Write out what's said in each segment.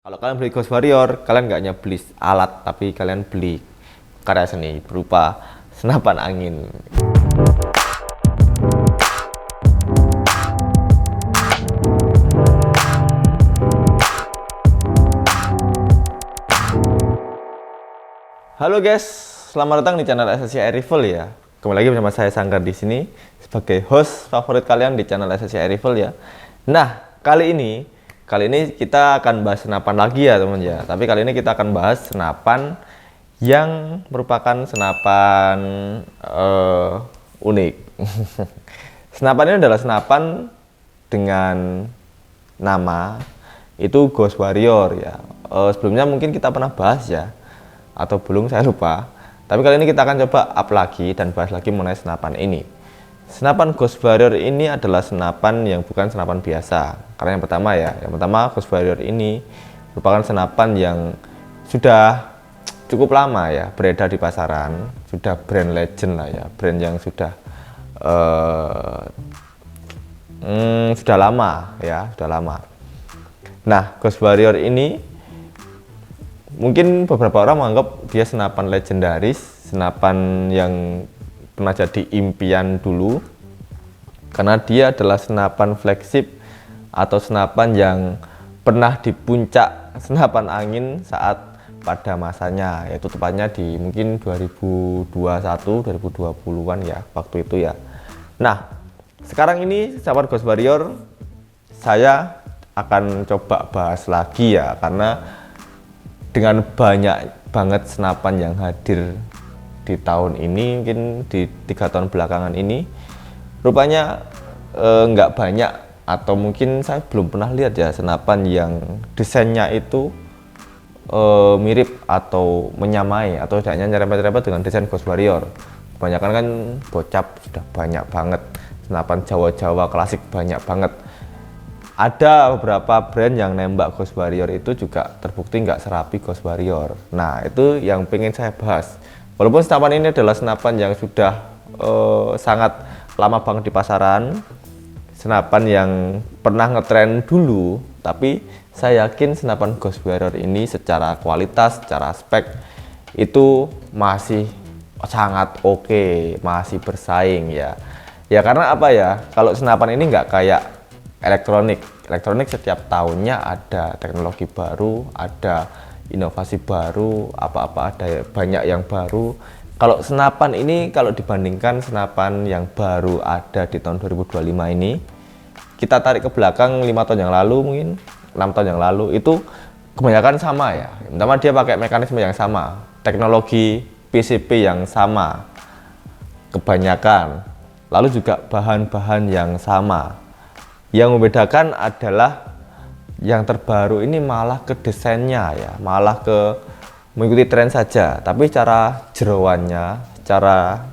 Kalau kalian beli Ghost Warrior, kalian nggak hanya beli alat, tapi kalian beli karya seni berupa senapan angin. Halo guys, selamat datang di channel SSC Air Rifle ya. Kembali lagi bersama saya Sanggar di sini sebagai host favorit kalian di channel SSC Air Rifle ya. Nah, kali ini kita akan bahas senapan lagi ya teman ya. Tapi kali ini kita akan bahas senapan yang merupakan senapan unik. Senapan ini adalah senapan dengan nama itu Ghost Warrior ya. Sebelumnya mungkin kita pernah bahas ya, atau belum saya lupa. Tapi kali ini kita akan coba up lagi dan bahas lagi mengenai senapan ini. Senapan Ghost Warrior ini adalah senapan yang bukan senapan biasa. Karena yang pertama Ghost Warrior ini merupakan senapan yang sudah cukup lama ya beredar di pasaran, sudah brand legend lah ya, brand yang sudah lama ya, sudah lama. Nah, Ghost Warrior ini mungkin beberapa orang menganggap dia senapan legendaris, senapan yang pernah jadi impian dulu, karena dia adalah senapan flagship atau senapan yang pernah di puncak senapan angin saat pada masanya, yaitu tepatnya di mungkin 2021 2020-an ya, waktu itu ya. Nah, sekarang ini senapan Ghost Warrior saya akan coba bahas lagi ya, karena dengan banyak banget senapan yang hadir di tahun ini, mungkin di 3 tahun belakangan ini, rupanya nggak banyak, atau mungkin saya belum pernah lihat ya senapan yang desainnya itu mirip atau menyamai atau hanya nyerempet-nyerempet dengan desain Ghost Warrior. Kebanyakan kan bocap sudah banyak banget, senapan Jawa-Jawa klasik banyak banget. Ada beberapa brand yang nembak Ghost Warrior itu juga terbukti nggak serapi Ghost Warrior. Nah, itu yang pengen saya bahas. Walaupun senapan ini adalah senapan yang sudah sangat lama banget di pasaran, senapan yang pernah ngetren dulu, tapi saya yakin senapan Ghost Warrior ini secara kualitas, secara spek itu masih sangat oke, masih bersaing ya. Ya karena apa ya? Kalau senapan ini nggak kayak elektronik setiap tahunnya ada teknologi baru, ada inovasi baru, apa-apa ada banyak yang baru. Kalau senapan ini, kalau dibandingkan senapan yang baru ada di tahun 2025 ini, kita tarik ke belakang 5 tahun yang lalu, mungkin 6 tahun yang lalu, itu kebanyakan sama ya. Pertama dia pakai mekanisme yang sama, teknologi PCP yang sama kebanyakan, lalu juga bahan-bahan yang sama. Yang membedakan adalah yang terbaru ini malah ke desainnya ya, malah ke mengikuti tren saja, tapi cara jeroannya, cara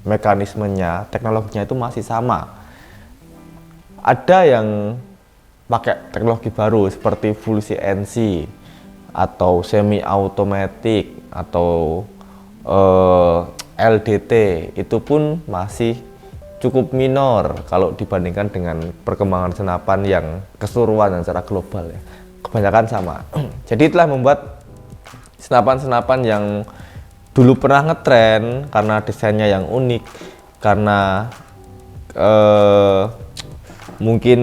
mekanismenya, teknologinya itu masih sama. Ada yang pakai teknologi baru seperti full CNC atau semi automatic atau LDT, itu pun masih cukup minor kalau dibandingkan dengan perkembangan senapan yang keseluruhan dan secara global ya. Kebanyakan sama. Jadi itulah membuat senapan-senapan yang dulu pernah ngetren karena desainnya yang unik, karena mungkin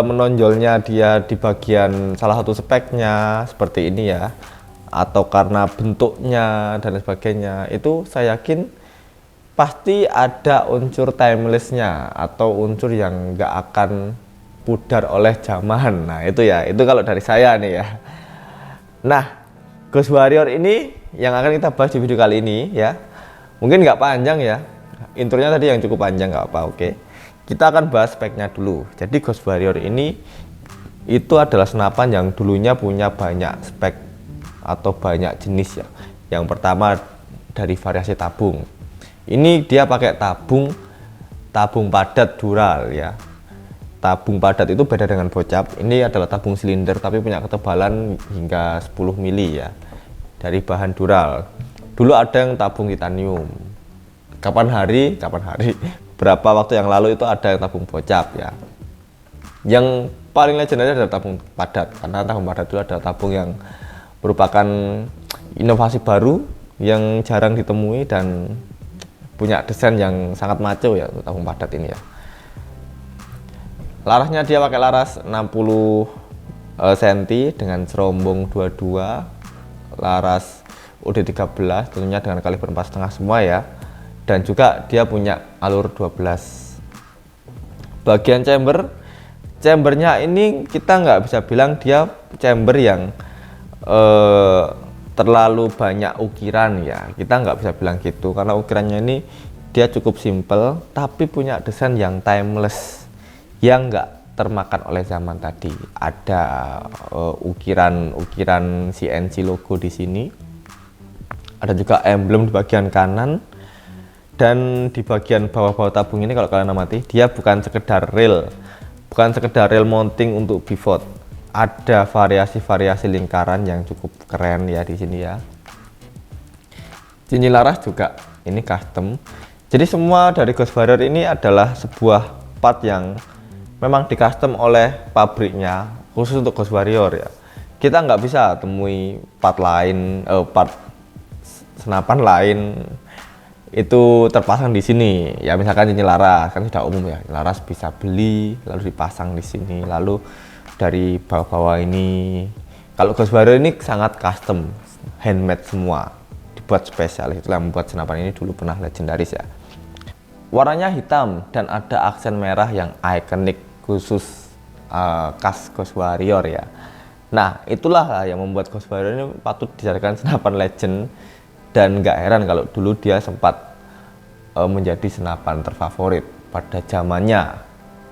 menonjolnya dia di bagian salah satu speknya seperti ini ya, atau karena bentuknya dan sebagainya, itu saya yakin pasti ada unsur timelessnya atau unsur yang nggak akan pudar oleh zaman. Nah itu ya, itu kalau dari saya nih ya. Nah, Ghost Warrior ini yang akan kita bahas di video kali ini ya. Mungkin nggak panjang ya, intronya tadi yang cukup panjang, nggak apa, oke. Kita akan bahas speknya dulu. Jadi Ghost Warrior ini itu adalah senapan yang dulunya punya banyak spek atau banyak jenis ya. Yang pertama dari variasi tabung. Ini dia pakai tabung padat dural ya. Tabung padat itu beda dengan bocap. Ini adalah tabung silinder tapi punya ketebalan hingga 10 mili ya, dari bahan dural. Dulu ada yang tabung titanium. Kapan hari berapa waktu yang lalu itu ada yang tabung bocap ya. Yang paling legendaris adalah tabung padat, karena tabung padat itu adalah tabung yang merupakan inovasi baru yang jarang ditemui dan punya desain yang sangat maco ya untuk tabung padat ini ya. Larasnya dia pakai laras 60 cm dengan serombong 22, laras UD13 tentunya dengan kaliber 4,5 semua ya, dan juga dia punya alur 12. Bagian chambernya ini kita nggak bisa bilang dia chamber yang terlalu banyak ukiran ya, kita nggak bisa bilang gitu karena ukirannya ini dia cukup simple tapi punya desain yang timeless yang nggak termakan oleh zaman tadi. Ada ukiran CNC logo di sini, ada juga emblem di bagian kanan, dan di bagian bawah-bawah tabung ini kalau kalian amati dia bukan sekedar rail mounting untuk pivot. Ada variasi-variasi lingkaran yang cukup keren ya di sini ya. Cincin laras juga ini custom. Jadi semua dari Ghost Warrior ini adalah sebuah part yang memang di custom oleh pabriknya khusus untuk Ghost Warrior ya. Kita nggak bisa temui part lain, part senapan lain itu terpasang di sini. Ya misalkan cincin laras kan sudah umum ya. Laras bisa beli lalu dipasang di sini. Lalu dari bawah-bawah ini, kalau Ghost Warrior ini sangat custom, handmade semua, dibuat spesial. Itulah yang membuat senapan ini dulu pernah legendaris ya. Warnanya hitam dan ada aksen merah yang ikonik khusus khas Ghost Warrior ya. Nah itulah yang membuat Ghost Warrior ini patut dijadikan senapan legend, dan nggak heran kalau dulu dia sempat menjadi senapan terfavorit pada zamannya,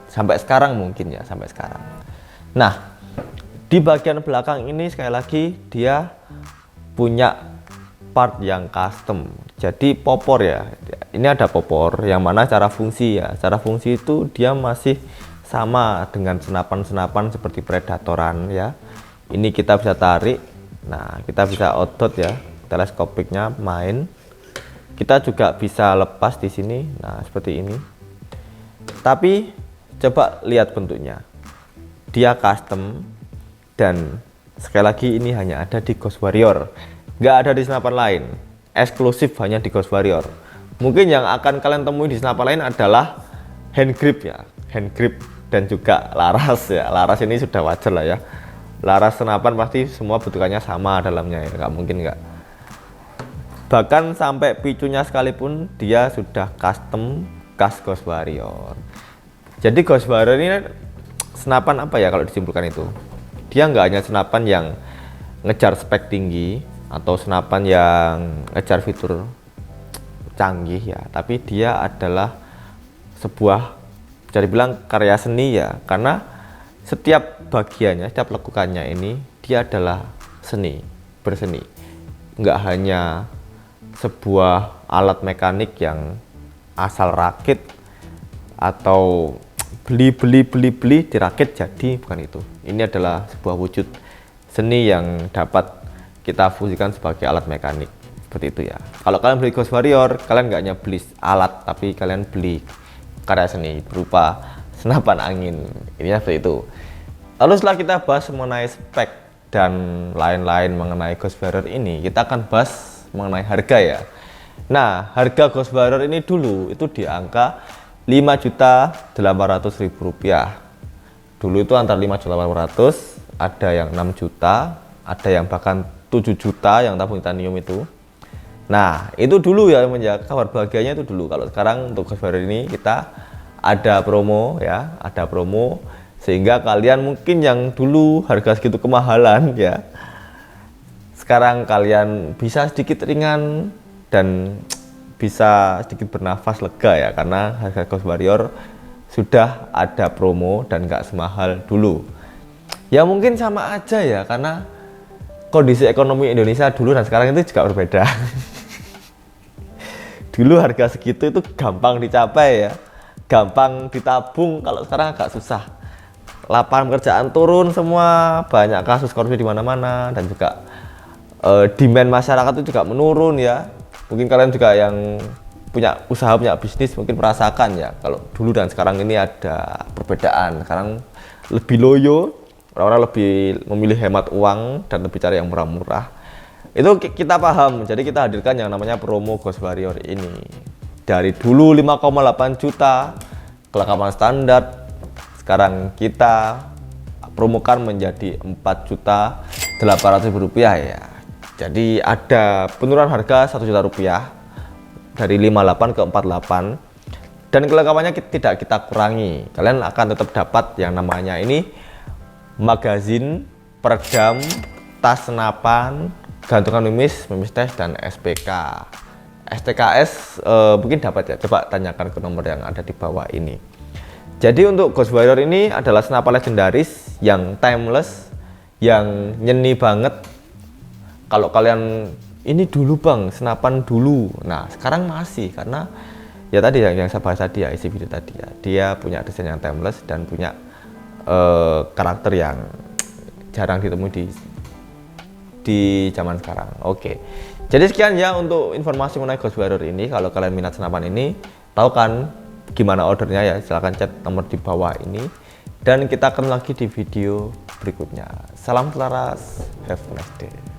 sampai sekarang mungkin ya, sampai sekarang. Nah di bagian belakang ini sekali lagi dia punya part yang custom, jadi popor ya. Ini ada popor yang mana cara fungsi ya, cara fungsi itu dia masih sama dengan senapan-senapan seperti predatoran ya. Ini kita bisa tarik, nah kita bisa otot ya, teleskopiknya main. Kita juga bisa lepas di sini, nah seperti ini. Tapi coba lihat bentuknya, dia custom, dan sekali lagi ini hanya ada di Ghost Warrior, nggak ada di senapan lain, eksklusif hanya di Ghost Warrior. Mungkin yang akan kalian temui di senapan lain adalah hand grip ya, hand grip dan juga laras ya. Laras ini sudah wajar lah ya, laras senapan pasti semua bentukannya sama dalamnya ya, nggak mungkin nggak. Bahkan sampai picunya sekalipun dia sudah custom khas Ghost Warrior. Jadi Ghost Warrior ini senapan apa ya kalau disimpulkan itu? Dia nggak hanya senapan yang ngejar spek tinggi atau senapan yang ngejar fitur canggih ya, tapi dia adalah sebuah, bisa dibilang karya seni ya, karena setiap bagiannya, setiap lekukannya ini dia adalah seni, berseni. Nggak hanya sebuah alat mekanik yang asal rakit atau beli dirakit jadi, bukan itu. Ini adalah sebuah wujud seni yang dapat kita fungsikan sebagai alat mekanik, seperti itu ya. Kalau kalian beli Ghost Warrior, kalian nggak hanya beli alat, tapi kalian beli karya seni berupa senapan angin. Ini seperti itu. Lalu setelah kita bahas mengenai spek dan lain-lain mengenai Ghost Warrior ini, kita akan bahas mengenai harga ya. Nah harga Ghost Warrior ini dulu itu di angka Rp5.800.000. Dulu itu antara 5.800.000, ada yang 6 juta, ada yang bahkan 7 juta yang tabung titanium itu. Nah itu dulu ya, menjaga kabar bahagianya itu dulu. Kalau sekarang untuk Ghost Warrior ini kita ada promo ya, ada promo sehingga kalian mungkin yang dulu harga segitu kemahalan ya, sekarang kalian bisa sedikit ringan dan bisa sedikit bernafas lega ya, karena harga Ghost Warrior sudah ada promo dan nggak semahal dulu. Ya mungkin sama aja ya, karena kondisi ekonomi Indonesia dulu dan sekarang itu juga berbeda. Dulu harga segitu itu gampang dicapai ya, gampang ditabung. Kalau sekarang agak susah. Lapangan pekerjaan turun semua, banyak kasus korupsi di mana-mana, dan juga demand masyarakat itu juga menurun ya. Mungkin kalian juga yang punya usaha, punya bisnis mungkin merasakan ya, kalau dulu dan sekarang ini ada perbedaan. Sekarang lebih loyo, orang-orang lebih memilih hemat uang dan lebih cari yang murah-murah. Itu kita paham, jadi kita hadirkan yang namanya promo Ghost Warrior ini. Dari dulu 5,8 juta kelengkapan standar, sekarang kita promokan menjadi 4.800.000 rupiah ya. Jadi ada penurunan harga 1 juta rupiah dari 58 ke 48, dan kelengkapannya tidak kita kurangi. Kalian akan tetap dapat yang namanya ini magazin, peredam, tas senapan, gantungan memis tes, dan SPK. STKS mungkin dapat ya, coba tanyakan ke nomor yang ada di bawah ini. Jadi untuk Ghost Warrior ini adalah senapan legendaris yang timeless, yang nyeni banget. Kalau kalian ini dulu bang, senapan dulu, nah sekarang masih, karena ya tadi yang saya bahas tadi ya, isi video tadi ya, dia punya desain yang timeless dan punya karakter yang jarang ditemui di zaman sekarang. Oke, jadi sekian ya untuk informasi mengenai Ghost Warrior ini. Kalau kalian minat senapan ini, tahu kan gimana ordernya ya, silahkan chat nomor di bawah ini, dan kita akan lagi di video berikutnya. Salam selaras, have a nice day.